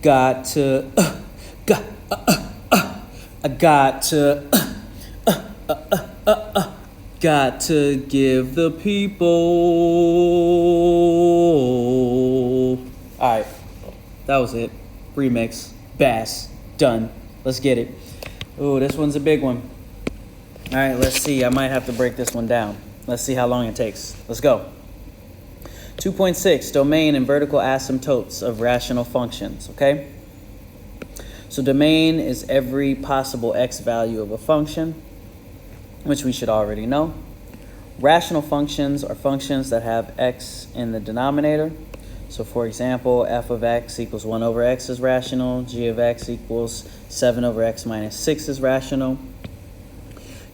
got to, I got to, got to give the people. All right, that was it. Remix, bass, done. Let's get it. Ooh, this one's a big one. All right, let's see. I might have to break this one down. Let's see how long it takes. Let's go. 2.6, domain and vertical asymptotes of rational functions, okay? So domain is every possible x value of a function, which we should already know. Rational functions are functions that have x in the denominator. So for example, f of x equals 1 over x is rational, g of x equals 7 over x minus 6 is rational,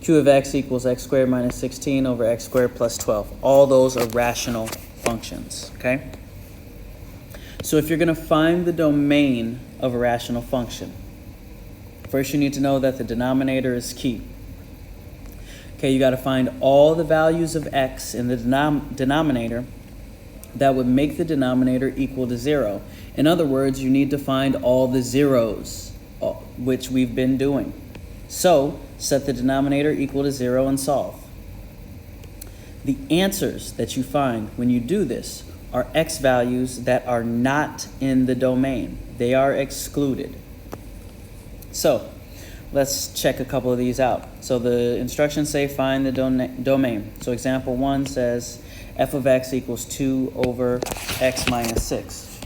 q of x equals x squared minus 16 over x squared plus 12. All those are rational functions, okay? So if you're going to find the domain of a rational function, first you need to know that the denominator is key. Okay, you got to find all the values of x in the denominator that would make the denominator equal to 0. In other words, you need to find all the zeros, which we've been doing. So set the denominator equal to 0 and solve. The answers that you find when you do this are x values that are not in the domain. They are excluded. So let's check a couple of these out. So the instructions say find the domain. So example 1 says f of x equals 2 over x minus 6.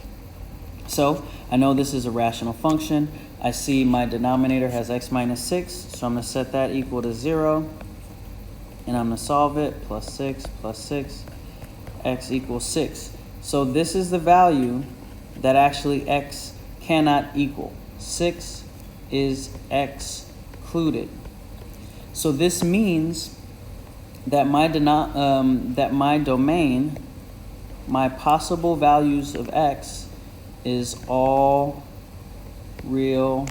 So I know this is a rational function. I see my denominator has x minus 6, so I'm going to set that equal to 0. And I'm going to solve it. Plus 6, x equals 6. So this is the value that actually x cannot equal. 6 is excluded. So this means that my domain, my possible values of x, is all real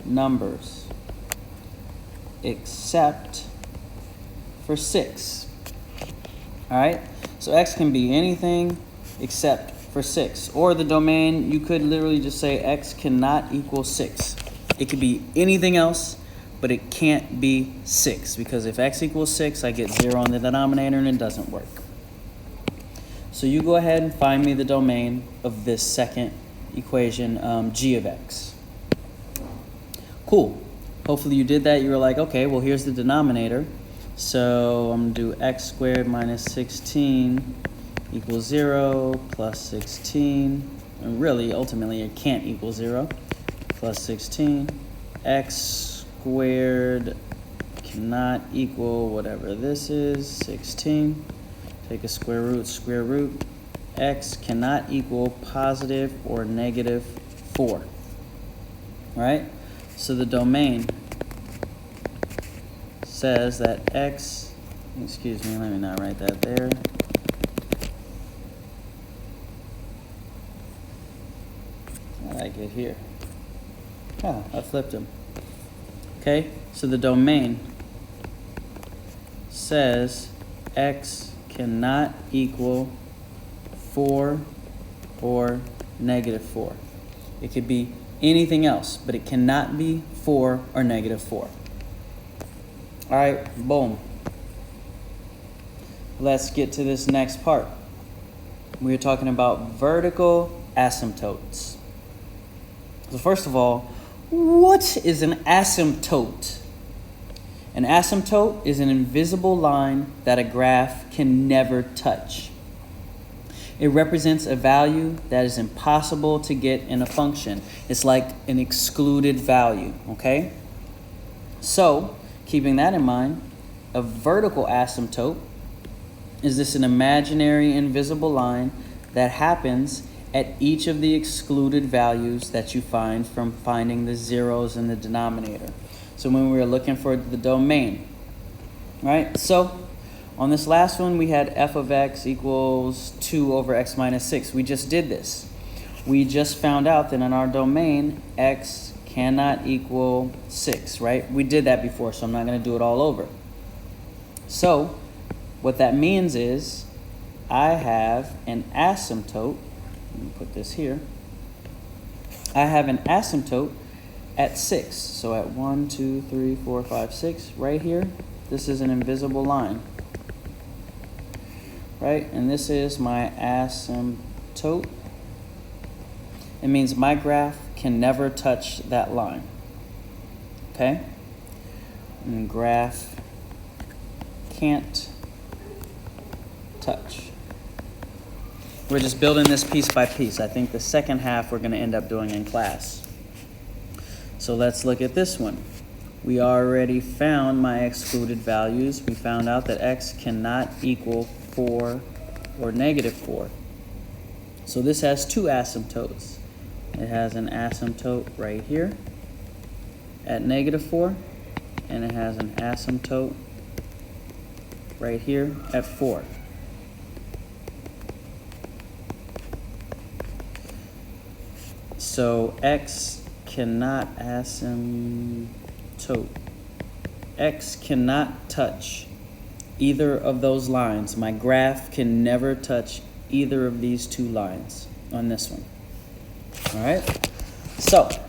numbers except for 6. All right, so x can be anything except for 6. Or the domain, you could literally just say x cannot equal 6. It could be anything else, but it can't be 6, because if x equals 6, I get 0 on the denominator and it doesn't work. So you go ahead and find me the domain of this second equation, g of x. Cool. Hopefully you did that. You were like, okay, well, here's the denominator. So I'm going to do x squared minus 16 equals 0 plus 16. And really, ultimately, it can't equal 0. Plus 16. X squared cannot equal whatever this is, 16. Take a square root. X cannot equal positive or negative 4. All right? So the domain says that x, excuse me, let me not write that there. What did I get here? Oh, I flipped them. Okay, so the domain says x cannot equal 4 or negative 4. It could be anything else, but it cannot be 4 or negative 4. All right, boom. Let's get to this next part. We're talking about vertical asymptotes. So first of all, what is an asymptote? An asymptote is an invisible line that a graph can never touch. It represents a value that is impossible to get in a function. It's like an excluded value, okay? So, keeping that in mind, a vertical asymptote is this an imaginary invisible line that happens at each of the excluded values that you find from finding the zeros in the denominator. So when we were looking for the domain, right? So on this last one, we had f of x equals 2 over x minus 6. We just did this. We just found out that in our domain, x cannot equal 6, right? We did that before, so I'm not going to do it all over. So what that means is I have an asymptote. Let me put this here. I have an asymptote at 6. So at 1, 2, 3, 4, 5, 6, right here, this is an invisible line. Right? And this is my asymptote. It means my graph can never touch that line. Okay? And graph can't touch. We're just building this piece by piece. I think the second half we're going to end up doing in class. So let's look at this one. We already found my excluded values. We found out that x cannot equal 4 or negative 4. So this has two asymptotes. It has an asymptote right here at negative 4, and it has an asymptote right here at 4. So x cannot asymptote. X cannot touch either of those lines. My graph can never touch either of these two lines on this one. All right? So